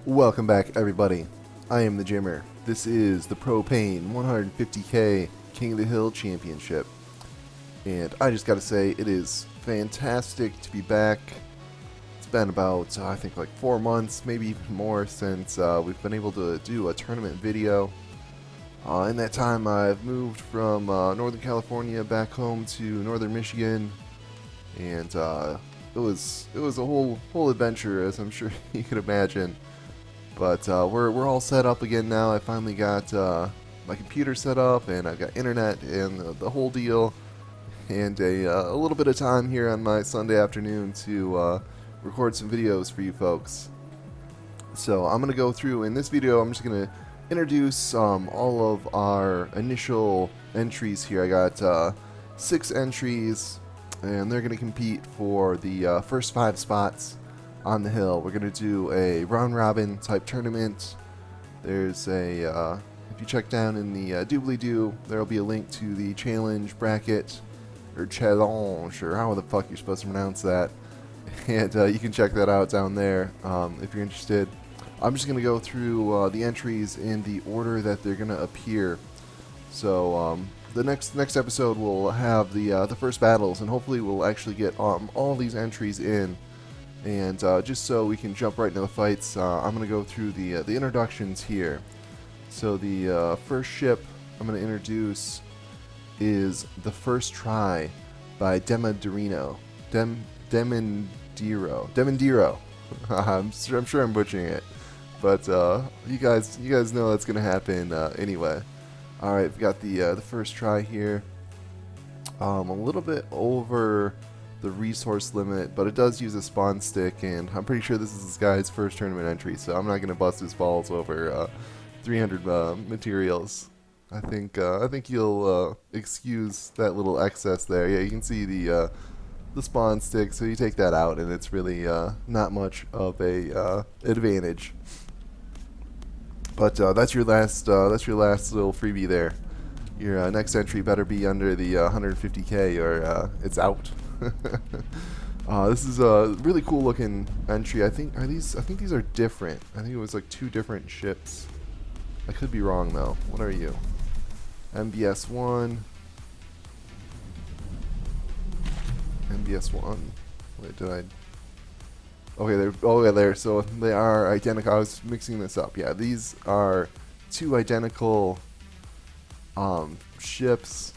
Welcome back, everybody. I am the Jimmer. This is the Propane 150K King of the Hill Championship. And I just gotta say, it is fantastic to be back. It's been about, I think, like 4 months, maybe even more, since we've been able to do a tournament video. In that time, I've moved from Northern California back home to Northern Michigan. And it was a whole adventure, as I'm sure you can imagine. But we're all set up again now. I finally got my computer set up, and I've got internet and the whole deal, and a little bit of time here on my Sunday afternoon to record some videos for you folks. So I'm going to go through, in this video, I'm just going to introduce all of our initial entries here. I got 6 entries, and they're going to compete for the first 5 spots on the hill. We're going to do a round robin type tournament. There's a, if you check down in the doobly-doo, there'll be a link to the challenge bracket, or challenge, or how the fuck you're supposed to pronounce that. And you can check that out down there if you're interested. I'm just going to go through the entries in the order that they're going to appear. So the next episode will have the first battles, and hopefully we'll actually get all these entries in. And just so we can jump right into the fights, I'm going to go through the introductions here. So the first ship I'm going to introduce is The First Try by Demandiro. I'm sure I'm butchering it, but you guys know that's going to happen anyway. All right, we've got the first try here. A little bit over the resource limit, but it does use a spawn stick, and I'm pretty sure this is this guy's first tournament entry, so I'm not going to bust his balls over 300 materials. I think you'll excuse that little excess there. Yeah, you can see the spawn stick, so you take that out, and it's really not much of a advantage. But that's your last little freebie there. Your next entry better be under the 150K, or it's out. This is a really cool looking entry. I think these are different. I think it was like 2 different ships. I could be wrong though. What are you? MBS1. MBS1. Wait, did I? Okay, there. So they are identical. I was mixing this up. Yeah, these are 2 identical ships.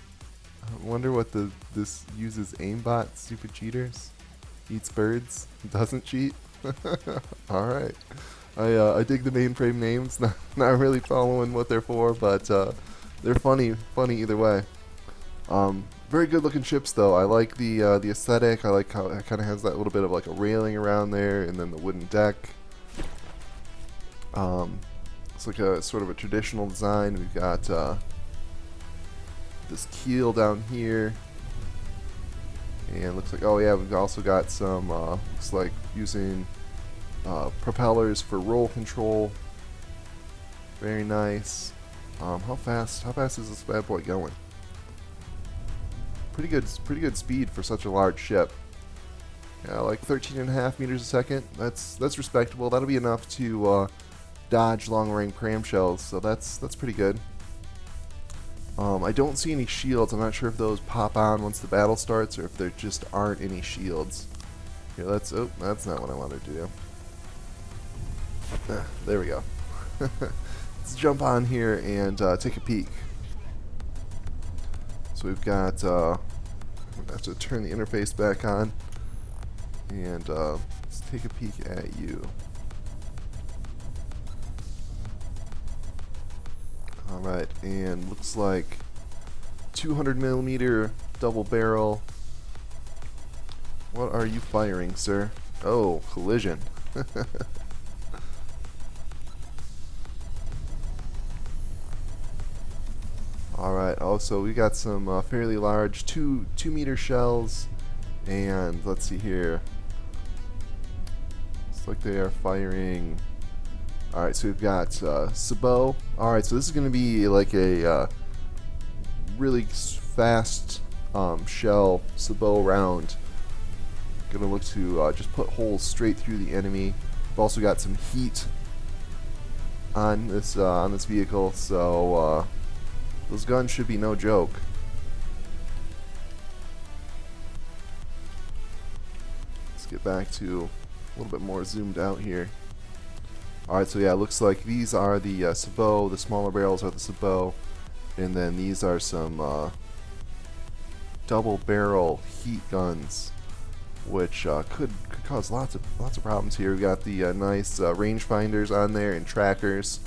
I wonder what this uses aimbot. Stupid cheaters. Eats birds. Doesn't cheat. All right. I dig the mainframe names. Not really following what they're for, but they're funny either way. Very good looking ships though. I like the aesthetic. I like how it kind of has that little bit of like a railing around there, and then the wooden deck. It's like a sort of a traditional design. We've got this keel down here, and looks like, oh yeah, we've also got some looks like using propellers for roll control. Very nice. How fast is this bad boy going? Pretty good speed for such a large ship. Yeah, like 13.5 meters a second. That's respectable. That'll be enough to dodge long-range cram shells, so that's pretty good. I don't see any shields. I'm not sure if those pop on once the battle starts, or if there just aren't any shields. Here, that's not what I wanted to do. There we go. Let's jump on here and take a peek. So we've got, I'm going to have to turn the interface back on, and let's take a peek at you. Alright, and looks like 200mm double barrel. What are you firing, sir? Oh, collision. Alright, also we got some fairly large 2-meter shells, and let's see here. Looks like they are firing. Alright, so we've got sabot. Alright, so this is going to be like a really fast shell sabot round. Going to look to just put holes straight through the enemy. We've also got some heat on this vehicle, so those guns should be no joke. Let's get back to a little bit more zoomed out here. Alright, so yeah, it looks like these are the sabot, the smaller barrels are the sabot, and then these are some double barrel heat guns, which could cause lots of problems here. We got the nice rangefinders on there and trackers.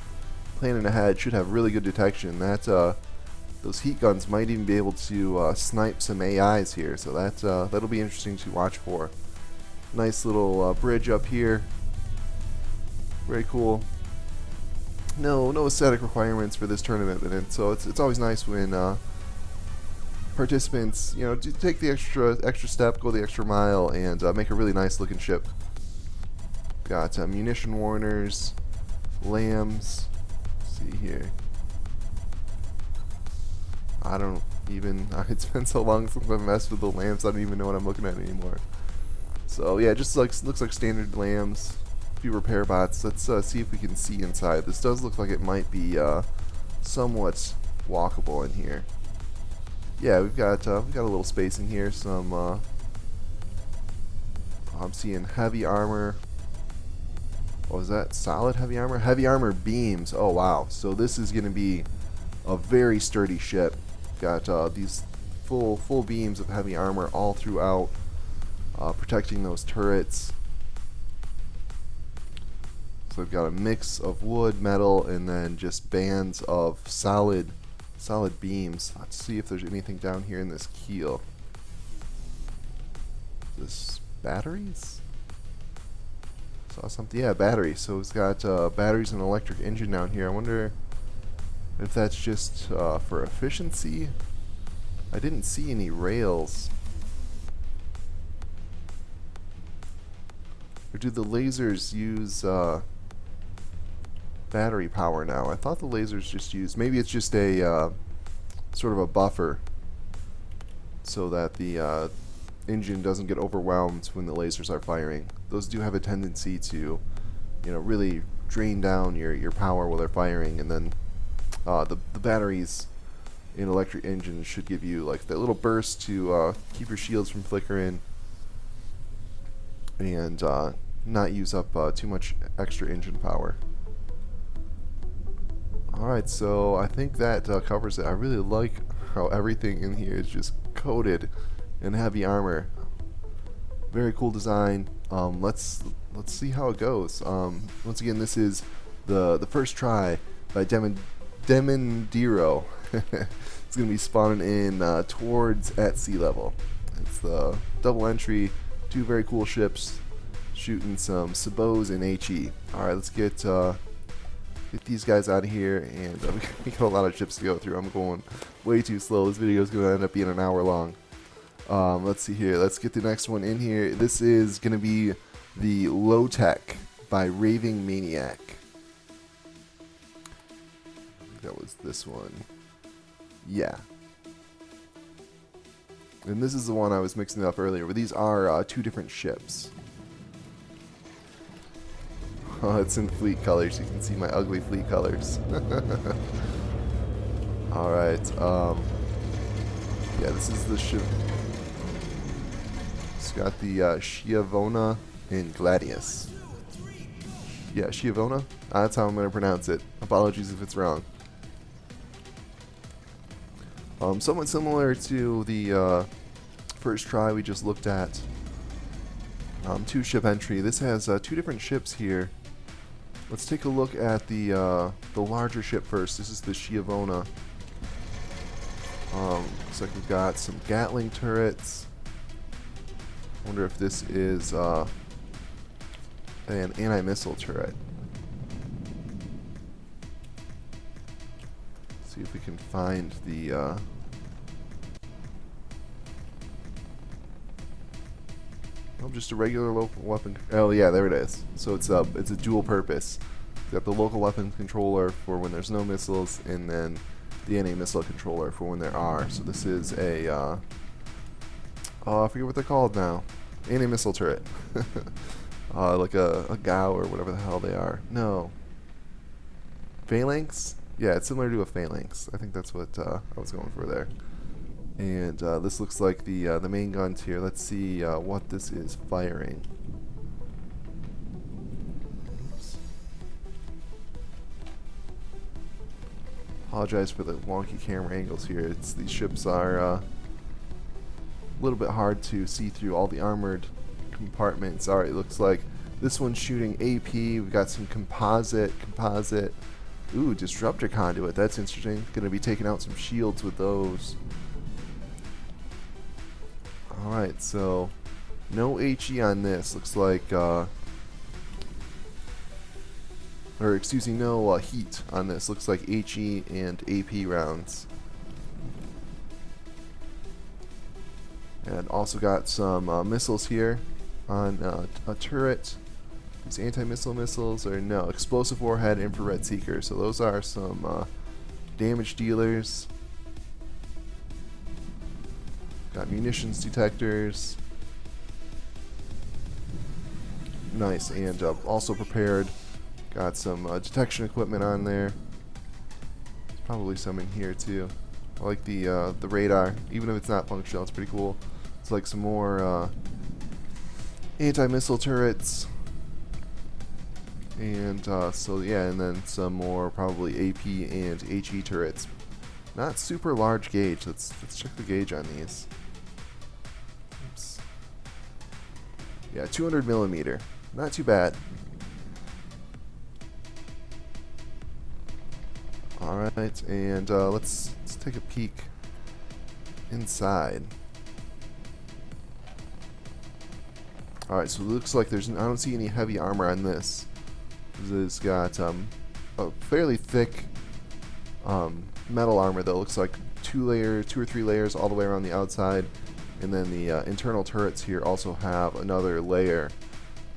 Planning ahead, should have really good detection. Those heat guns might even be able to snipe some AIs here, so that'll be interesting to watch for. Nice little bridge up here. Very cool. No aesthetic requirements for this tournament, and so it's always nice when participants, take the extra step, go the extra mile, and make a really nice looking ship. Got munition warners, lambs. Let's see here. I don't even. It's been so long since I've messed with the lambs. I don't even know what I'm looking at anymore. So yeah, just looks like standard lambs. Few repair bots. Let's see if we can see inside. This does look like it might be somewhat walkable in here. Yeah, we've got a little space in here. Some I'm seeing heavy armor. Oh, is that solid heavy armor? Heavy armor beams. Oh wow! So this is going to be a very sturdy ship. Got these full beams of heavy armor all throughout, protecting those turrets. So we've got a mix of wood, metal, and then just bands of solid beams. Let's see if there's anything down here in this keel. Is this batteries? Saw something. Yeah, batteries. So it's got batteries and electric engine down here. I wonder if that's just for efficiency. I didn't see any rails. Or do the lasers use battery power now? I thought the lasers just use, maybe it's just a sort of a buffer so that the engine doesn't get overwhelmed when the lasers are firing. Those do have a tendency to, really drain down your power while they're firing, and then the batteries in electric engines should give you like that little burst to keep your shields from flickering and not use up too much extra engine power. Alright, so I think that covers it. I really like how everything in here is just coated in heavy armor. Very cool design. Let's see how it goes. Once again, this is the first try by Demandiro. It's going to be spawning in towards at sea level. It's the double entry, two very cool ships shooting some sabots and HE. Alright, let's get these guys out of here, and we got a lot of ships to go through. I'm going way too slow. This video is going to end up being an hour long. Let's see here. Let's get the next one in here. This is going to be the Low Tech by Raving Maniac. I think that was this one. Yeah. And this is the one I was mixing up earlier, but these are two different ships. Oh, it's in fleet colors. You can see my ugly fleet colors. Alright, yeah, this is the ship. It's got the Schiavona and Gladius. Yeah, Schiavona? That's how I'm going to pronounce it. Apologies if it's wrong. Somewhat similar to the first try we just looked at. Two ship entry. This has two different ships here. Let's take a look at the larger ship first. This is the Schiavona. Looks like we've got some Gatling turrets. Wonder if this is an anti-missile turret. See if we can find the just a regular local weapon. Oh yeah, there it is. So it's a dual purpose. It's got the local weapon controller for when there's no missiles, and then the anti-missile controller for when there are. So this is a I forget what they're called now. Anti-missile turret. Like a GAU or whatever the hell they are. No. Phalanx? Yeah, it's similar to a phalanx. I think that's what I was going for there. And this looks like the main guns here. Let's see what this is firing. Oops. Apologize for the wonky camera angles here. These ships are a little bit hard to see through all the armored compartments. Alright, looks like this one's shooting AP. We've got some composite. Ooh, disruptor conduit. That's interesting. Gonna be taking out some shields with those. Alright, so no HE on this. Looks like, or excuse me, no heat on this. Looks like HE and AP rounds. And also got some missiles here on a turret. These anti-missile missiles are no explosive warhead, infrared seeker. So those are some damage dealers. Got munitions detectors. Nice, and also prepared. Got some detection equipment on there. There's probably some in here too. I like the radar, even if it's not functional. It's pretty cool. It's like some more anti-missile turrets. And so yeah, and then some more probably AP and HE turrets. Not super large gauge. Let's check the gauge on these. Oops. Yeah, 200 millimeter. Not too bad. All right, and let's take a peek inside. All right, so it looks like I don't see any heavy armor on this. This has got a fairly thick metal armor that looks like 2 or 3 layers all the way around the outside, and then the internal turrets here also have another layer,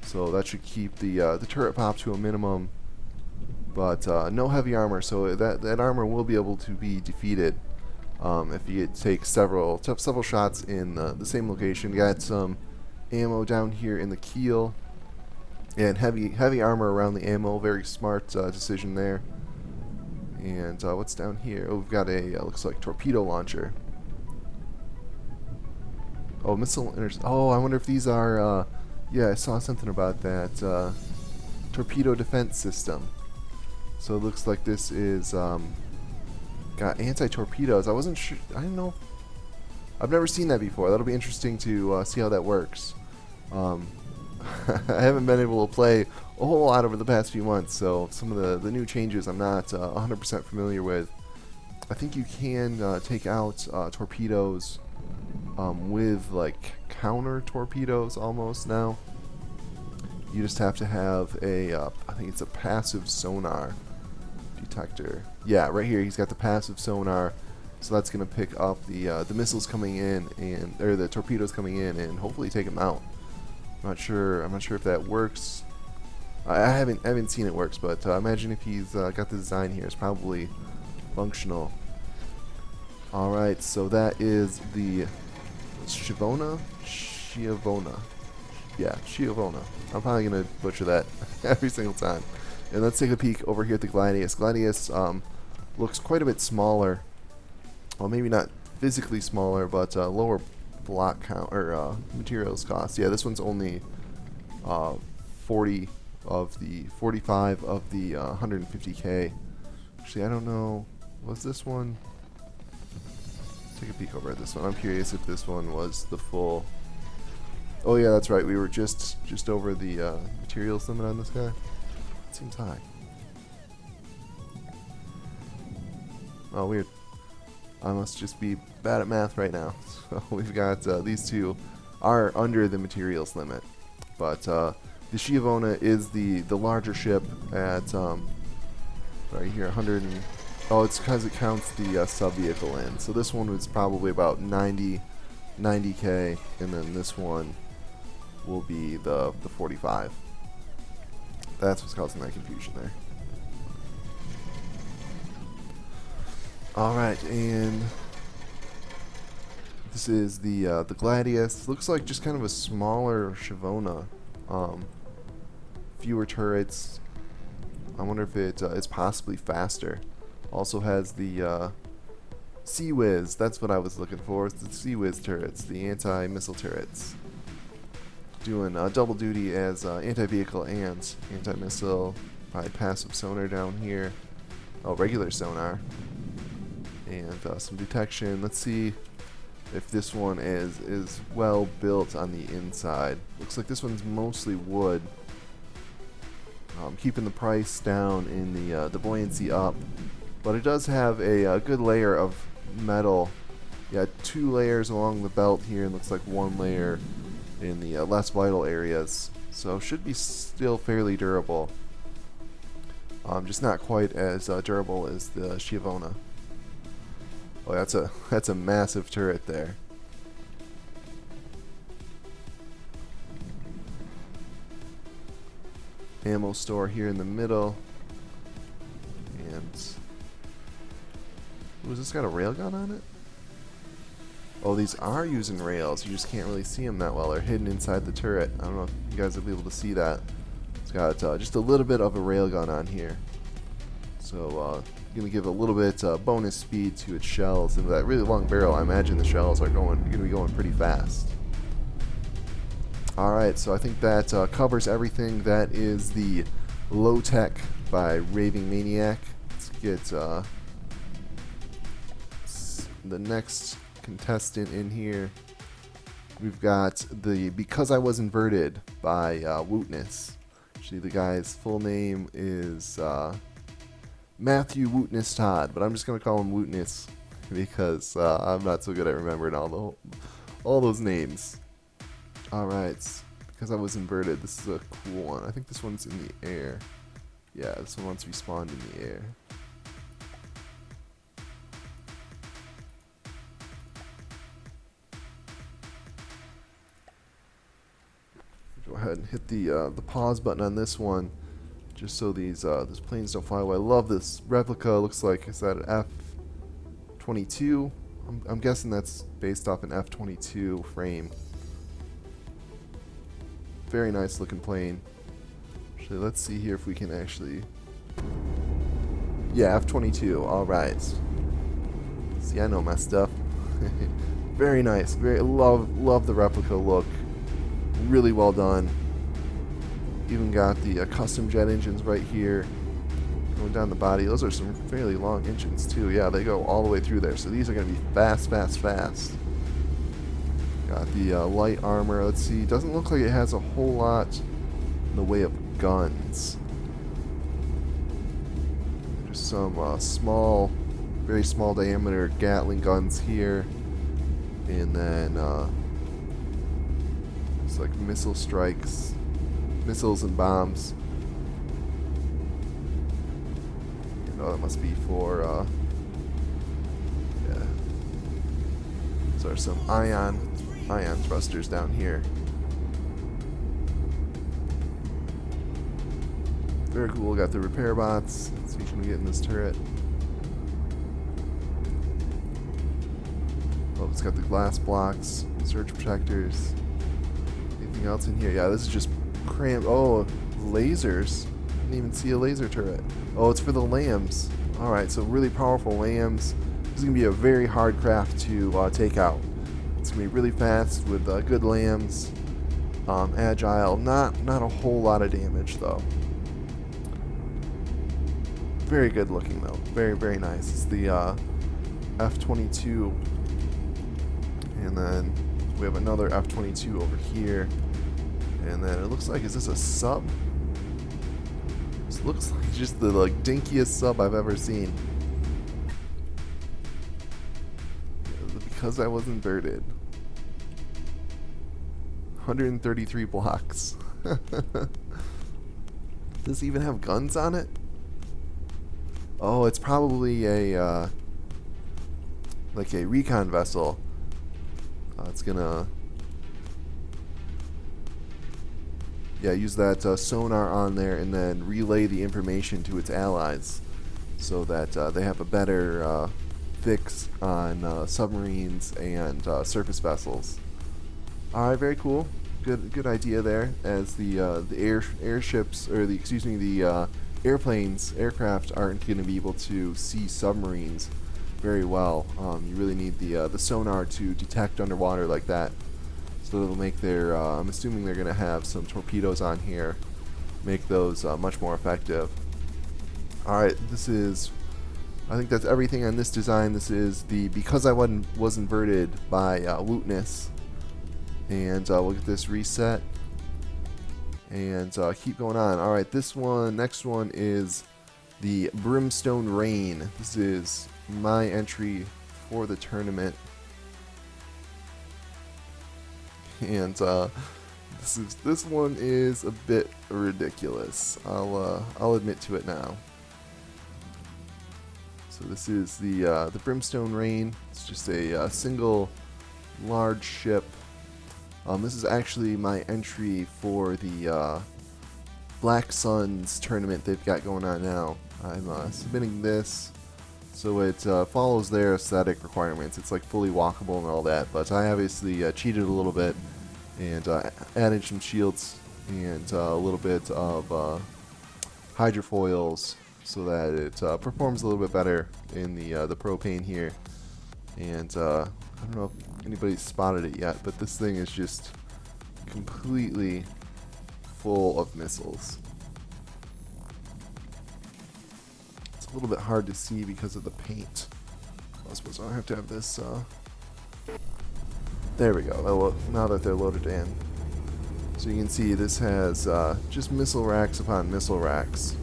so that should keep the turret pop to a minimum, but no heavy armor, so that armor will be able to be defeated if you take several shots in the same location. Got some ammo down here in the keel. And heavy armor around the ammo. Very smart decision there. And what's down here? Oh, we've got a looks like torpedo launcher. Oh, missile oh, I wonder if these are. Yeah, I saw something about that torpedo defense system. So it looks like this is got anti-torpedoes. I wasn't sure. I don't know. I've never seen that before. That'll be interesting to see how that works. I haven't been able to play a whole lot over the past few months, so some of the new changes I'm not 100% familiar with. I think you can take out torpedoes with like counter torpedoes almost now. You just have to have a, I think it's a passive sonar detector. Yeah, right here he's got the passive sonar, so that's going to pick up the missiles coming in or the torpedoes coming in and hopefully take them out. I'm not sure if that works. I haven't seen it works, but imagine if he's got the design here. It's probably functional. All right, so that is the Schiavona. Yeah, Schiavona. I'm probably gonna butcher that every single time. And let's take a peek over here at the Gladius. Gladius looks quite a bit smaller. Well, maybe not physically smaller, but lower block count or materials cost. Yeah, this one's only 40 of the 45 of the 150k. Actually, I don't know. Was this one? Let's take a peek over at this one. I'm curious if this one was the full. Oh yeah, that's right. We were just over the materials limit on this guy. It seems high. Oh, weird. I must just be bad at math right now. So we've got these two are under the materials limit, but the Schiavona is the larger ship at right here 100. Oh, it's because it counts the sub vehicle in. So this one was probably about 90k, and then this one will be the 45. That's what's causing that confusion there. All right, and this is the Gladius. Looks like just kind of a smaller Schiavona. Fewer turrets. I wonder if it is possibly faster. Also has the Sea Whiz. That's what I was looking for. It's the Sea Whiz turrets, the anti-missile turrets. Doing double duty as anti-vehicle and anti-missile. Probably passive sonar down here. Oh, regular sonar. And some detection. Let's see if this one is well built on the inside. Looks like this one's mostly wood. Keeping the price down in the buoyancy up. But it does have a good layer of metal. Yeah, 2 layers along the belt here, and looks like 1 layer in the less vital areas. So should be still fairly durable. Just not quite as durable as the Schiavona. Oh, that's a massive turret there. Ammo store here in the middle. And ooh, has this got a railgun on it? Oh, these are using rails. You just can't really see them that well. They're hidden inside the turret. I don't know if you guys will be able to see that. It's got just a little bit of a railgun on here. So, going to give a little bit bonus speed to its shells. And with that really long barrel, I imagine the shells are going to be going pretty fast. Alright, so I think that covers everything. That is the Low Tech by Raving Maniac. Let's get the next contestant in here. We've got the Because I Was Inverted by Wootness. Actually, the guy's full name is Matthew Wootness Todd, but I'm just going to call him Wootness because I'm not so good at remembering all those names. Alright, Because I Was Inverted. This is a cool one. I think this one's in the air. Yeah, this one once respawned in the air. Go ahead and hit the pause button on this one, just so these planes don't fly away. I love this replica. Looks like, is that an F-22? I'm guessing that's based off an F-22 frame. Very nice looking plane. Actually, let's see here if we can actually. Yeah, F-22. All right. See, I know my stuff. Very nice. Very love the replica look. Really well done. Even got the custom jet engines right here going down the body. Those are some fairly long engines too. Yeah, they go all the way through there. So these are going to be fast, fast, fast. Got the light armor. Let's see. Doesn't look like it has a whole lot in the way of guns. Just some small, very small diameter Gatling guns here. And then it's like missile strikes, missiles and bombs. Oh, that must be for yeah. These are some ion thrusters down here. Very cool. Got the repair bots. Let's see, can we get in this turret? Oh, it's got the glass blocks, surge protectors. Anything else in here? Yeah, this is just cramped. Oh, lasers. Didn't even see a laser turret. Oh, it's for the lambs. Alright, so really powerful lambs. This is going to be a very hard craft to take out. It's going to be really fast with good lambs. Agile. Not a whole lot of damage, though. Very good looking, though. Very, very nice. It's the F-22. And then we have another F-22 over here. And then it looks like, is this a sub? This looks like just the dinkiest sub I've ever seen. Because I Was Inverted. 133 blocks. Does it even have guns on it? Oh, it's probably a like a recon vessel. It's gonna use that sonar on there and then relay the information to its allies so that they have a better fix on submarines and surface vessels. Alright, very cool. Good idea there, as the airships, or the aircraft aren't going to be able to see submarines very well. You really need the sonar to detect underwater like that. So it'll make their, I'm assuming they're going to have some torpedoes on here, make those much more effective. Alright, I think that's everything on this design. This is the Because I Was Inverted by Wootness. And we'll get this reset and keep going on. Alright, next one is the Brimstone Rain. This is my entry for the tournament. And this one is a bit ridiculous. I'll admit to it now. So this is the Brimstone Rain. It's just a single large ship. This is actually my entry for the Black Suns tournament they've got going on now. I'm submitting this, so it follows their aesthetic requirements. It's like fully walkable and all that, but I obviously cheated a little bit and added some shields and a little bit of hydrofoils so that it performs a little bit better in the propane here. And I don't know if anybody's spotted it yet, but this thing is just completely full of missiles. It's a little bit hard to see because of the paint. I suppose I have to have this. There we go. Well, now that they're loaded in. So you can see this has just missile racks upon missile racks.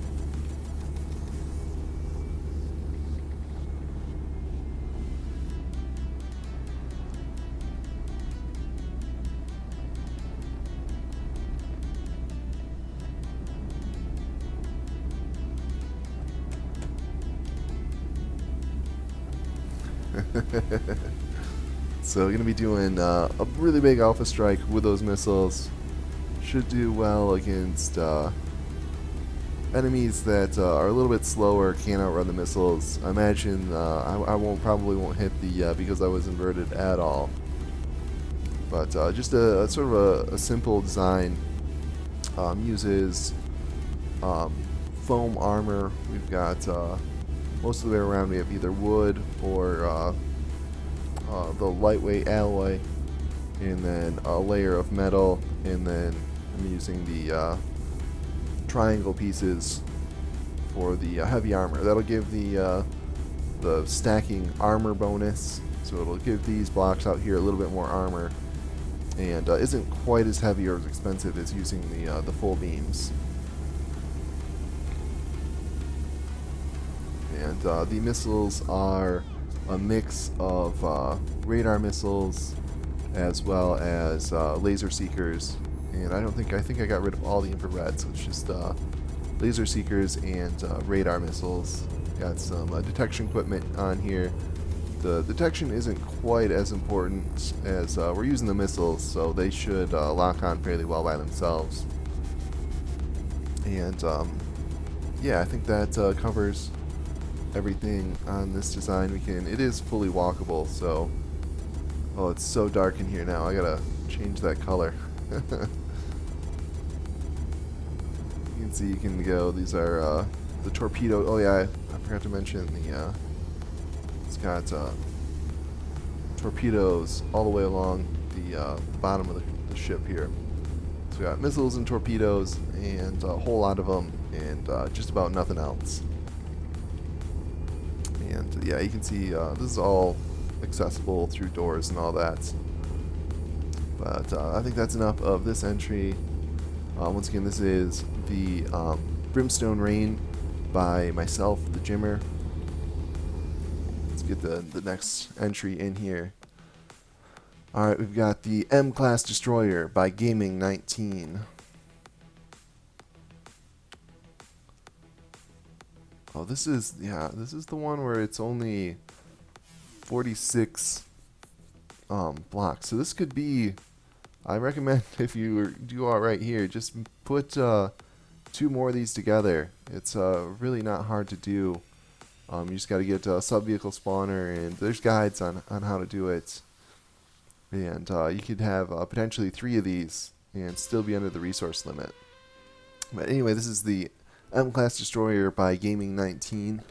So we're going to be doing a really big alpha strike with those missiles. Should do well against enemies that are a little bit slower, can't outrun the missiles. I imagine I probably won't hit the Because I Was Inverted at all. But just a sort of a simple design. Uses foam armor. We've got most of the way around we have either wood or the lightweight alloy, and then a layer of metal, and then I'm using the triangle pieces for the heavy armor. That'll give the stacking armor bonus, so it'll give these blocks out here a little bit more armor, and isn't quite as heavy or as expensive as using the full beams. And the missiles are a mix of radar missiles as well as laser seekers, and I think I got rid of all the infrared, so it's just laser seekers and radar missiles. Got some detection equipment on here. The detection isn't quite as important as we're using the missiles, so they should lock on fairly well by themselves. And yeah, I think that covers everything on this design. It is fully walkable, so oh, it's so dark in here now. I gotta change that color. You can see you can go. These are the torpedo. Oh yeah, I forgot to mention it's got torpedoes all the way along the bottom of the ship here. So we got missiles and torpedoes and a whole lot of them, and just about nothing else. And yeah, you can see this is all accessible through doors and all that. But I think that's enough of this entry. Once again, this is the Brimstone Rain by myself, the Jimmer. Let's get the next entry in here. Alright, we've got the M-Class Destroyer by Gaming19. Oh, this is the one where it's only 46 blocks. So this could be, I recommend if you do alright here, just put 2 more of these together. It's really not hard to do. You just got to get a sub-vehicle spawner, and there's guides on how to do it. And you could have potentially 3 of these and still be under the resource limit. But anyway, this is the M-Class Destroyer by Gaming 19.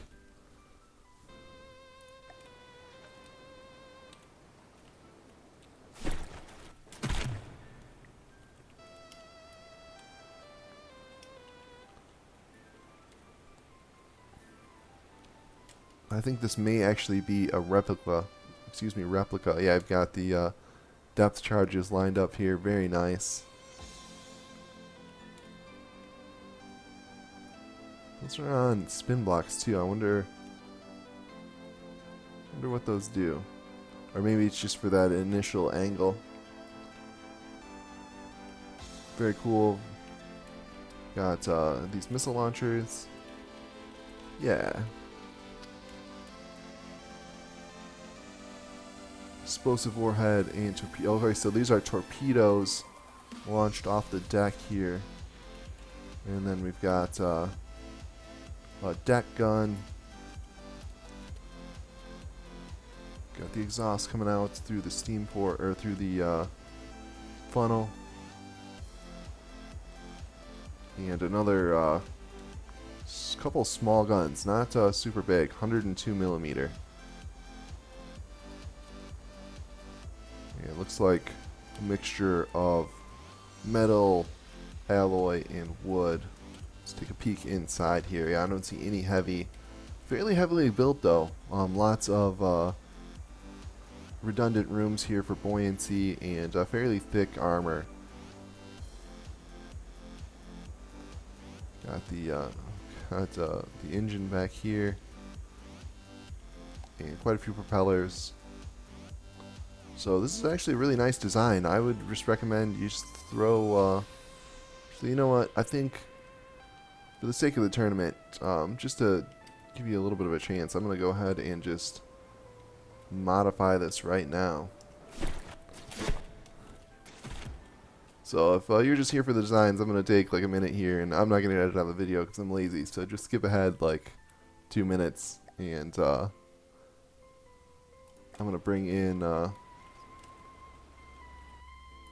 I think this may actually be a replica. Excuse me, replica. Yeah, I've got the depth charges lined up here. Very nice. Those are on spin blocks too. I wonder what those do. Or maybe it's just for that initial angle. Very cool. Got these missile launchers. Yeah. Explosive warhead and torpedo. Okay, so these are torpedoes launched off the deck here. And then we've got a deck gun. Got the exhaust coming out through the steam port, or through the funnel. And another couple small guns, not super big, 102 millimeter. Yeah, it looks like a mixture of metal, alloy, and wood. Let's take a peek inside here. Yeah, I don't see any heavy. Fairly heavily built though. Lots of redundant rooms here for buoyancy and fairly thick armor. Got the engine back here, and quite a few propellers. So this is actually a really nice design. I would just recommend you just throw. So you know what? I think for the sake of the tournament, just to give you a little bit of a chance, I'm gonna go ahead and just modify this right now. So if you're just here for the designs, I'm going to take like a minute here, and I'm not going to edit out the video because I'm lazy, so just skip ahead like 2 minutes, and I'm going to bring in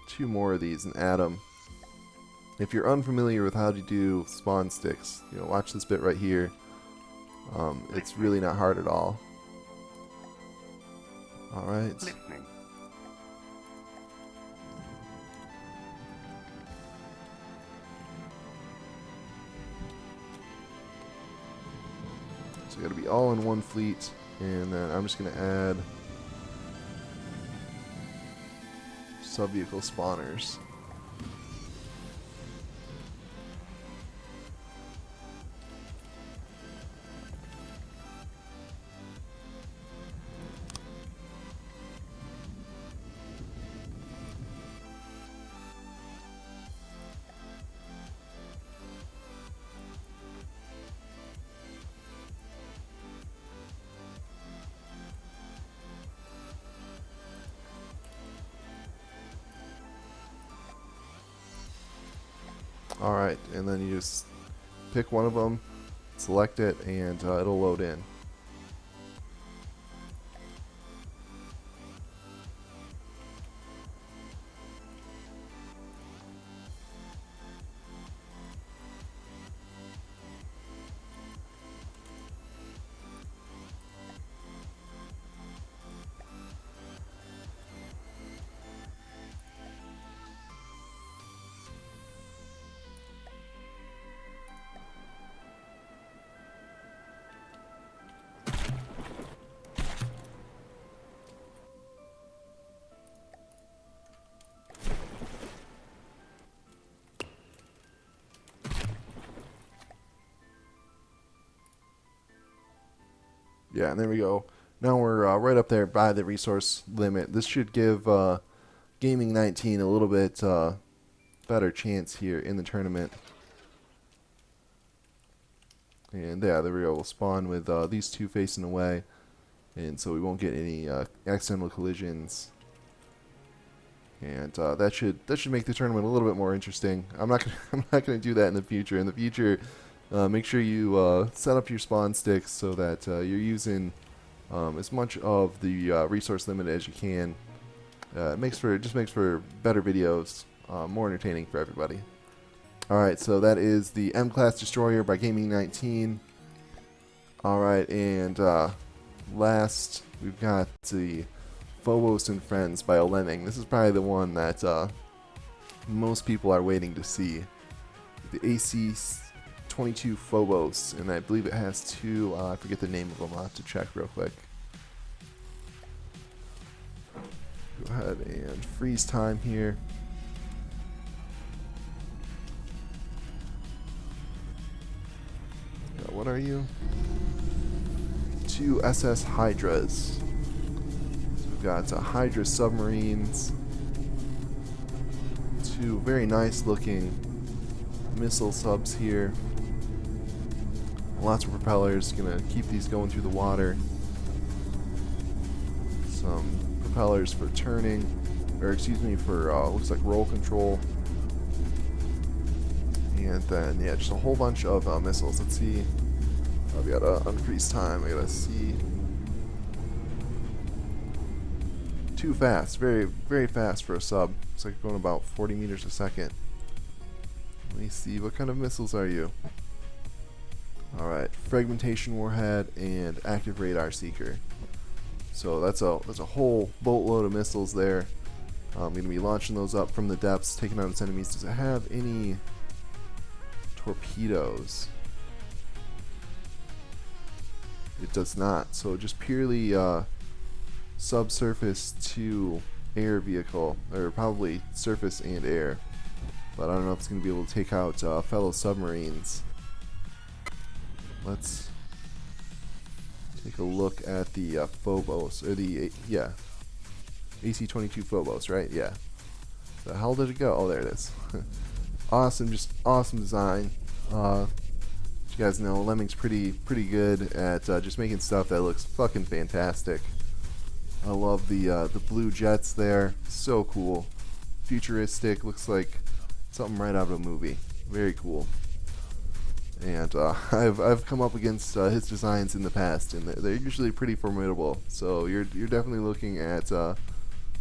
2 more of these and add them. If you're unfamiliar with how to do spawn sticks, you know, watch this bit right here. It's really not hard at all. Alright. So got to be all in one fleet, and then I'm just going to add sub-vehicle spawners. Alright, and then you just pick one of them, select it, and it'll load in. Yeah, and there we go. Now we're right up there by the resource limit. This should give Gaming 19 a little bit better chance here in the tournament. And yeah, there we go. We'll spawn with these two facing away, and so we won't get any accidental collisions. And that should make the tournament a little bit more interesting. I'm not gonna do that in the future. In the future, make sure you set up your spawn sticks so that you're using as much of the resource limit as you can. It just makes for better videos, more entertaining for everybody. Alright, so that is the M-Class Destroyer by Gaming 19. Alright, and last we've got the Phobos and Friends by a Lemming. This is probably the one that most people are waiting to see. The AC-22 Phobos, and I believe it has two, I forget the name of them, I'll have to check real quick. Go ahead and freeze time here. What are you? Two SS Hydras. So we've got Hydra submarines. Two very nice looking missile subs here. Lots of propellers, gonna keep these going through the water. Some propellers for turning, or excuse me, for looks like roll control. And then, yeah, just a whole bunch of missiles. Let's see. We got unfreeze time. I gotta see. Too fast. Very, very fast for a sub. It's like going about 40 meters a second. Let me see. What kind of missiles are you? Alright. Fragmentation warhead and active radar seeker. So that's a whole boatload of missiles there. I'm gonna be launching those up from the depths, taking out its enemies. Does it have any torpedoes? It does not. So just purely subsurface to air vehicle, or probably surface and air. But I don't know if it's going to be able to take out fellow submarines. Let's take a look at the Phobos, or the AC-22 Phobos, right? Yeah. The hell did it go? Oh, there it is. Awesome, just awesome design. You guys know Lemming's pretty good at just making stuff that looks fucking fantastic. I love the blue jets there, so cool, futuristic, looks like something right out of a movie. Very cool. And I've come up against his designs in the past, and they're usually pretty formidable. So you're definitely looking at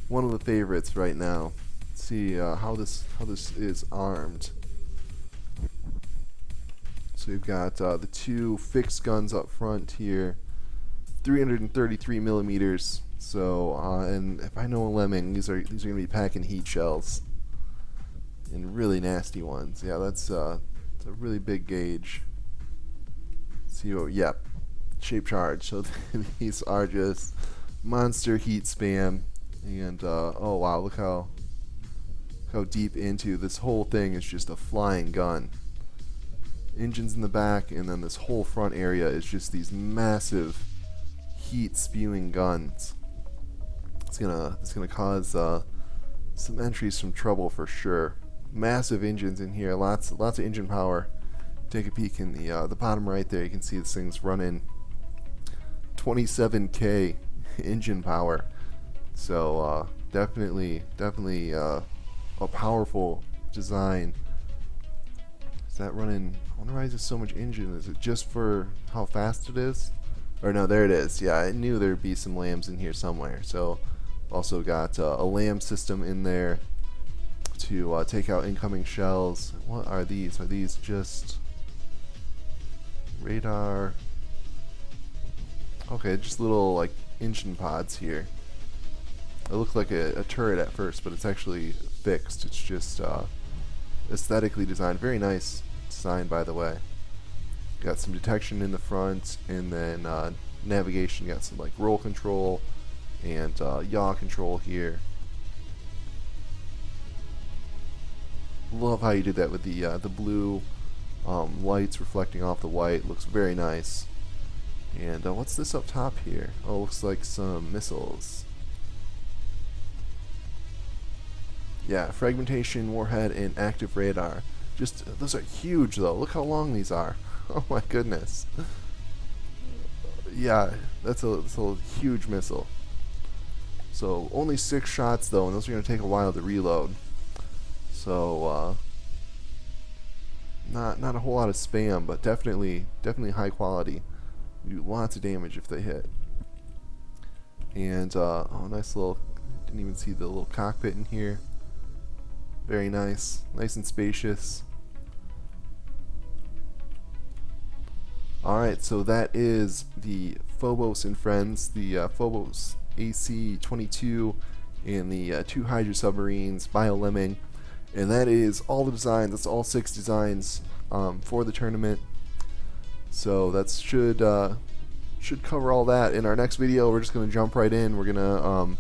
one of the favorites right now. Let's see how this is armed. So we've got the two fixed guns up front here, 333 millimeters. So and if I know a Lemming, these are gonna be packing heat shells, and really nasty ones. Yeah, that's it's a really big gauge. See, yep, shape charge. So these are just monster heat spam, and oh wow, look how deep into this whole thing is just a flying gun. Engines in the back, and then this whole front area is just these massive heat spewing guns. It's gonna cause some entries some trouble for sure. Massive engines in here, lots of engine power. Take a peek in the bottom right there. You can see this thing's running 27k engine power. So definitely a powerful design. Is that running? I wonder why there's so much engine. Is it just for how fast it is? Or no, there it is. Yeah, I knew there'd be some lambs in here somewhere. So also got a lamb system in there to take out incoming shells. What are these? Are these just radar? Okay, just little like engine pods here. It looked like a turret at first, but it's actually fixed. It's just aesthetically designed. Very nice design, by the way. Got some detection in the front, and then navigation. Got some like roll control and yaw control here. Love how you did that with the blue lights reflecting off the white. Looks very nice. And what's this up top here? Oh, looks like some missiles. Yeah, fragmentation, warhead, and active radar. Just, those are huge though. Look how long these are. Oh my goodness. Yeah, that's a huge missile. So only 6 shots though, and those are going to take a while to reload. So not a whole lot of spam, but definitely high quality. Do lots of damage if they hit. And oh, nice little. Didn't even see the little cockpit in here. Very nice and spacious. Alright, so that is the Phobos and Friends, the Phobos AC-22 and the 2 Hydra submarines, Bio-Lemming. And that is all the designs, that's all 6 designs for the tournament. So that should cover all that. In our next video, we're just going to jump right in. We're going to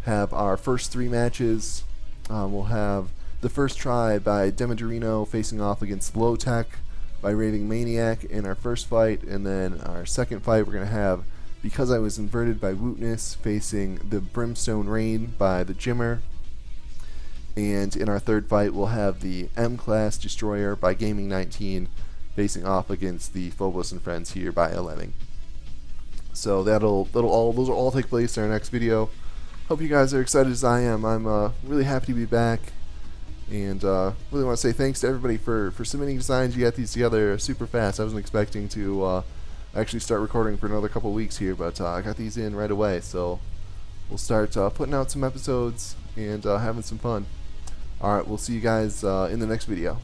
have our first 3 matches. We'll have the first try by Demodorino facing off against Low Tech by Raving Maniac in our first fight, and then our second fight we're going to have Because I Was Inverted by Wootness facing the Brimstone Rain by the Jimmer. And in our third fight we'll have the M-Class Destroyer by Gaming 19 facing off against the Phobos and Friends here by 11. So those will all take place in our next video. Hope you guys are excited as I am. I'm really happy to be back. And really want to say thanks to everybody for submitting designs. You got these together super fast. I wasn't expecting to actually start recording for another couple weeks here, but I got these in right away. So we'll start putting out some episodes and having some fun. Alright, we'll see you guys in the next video.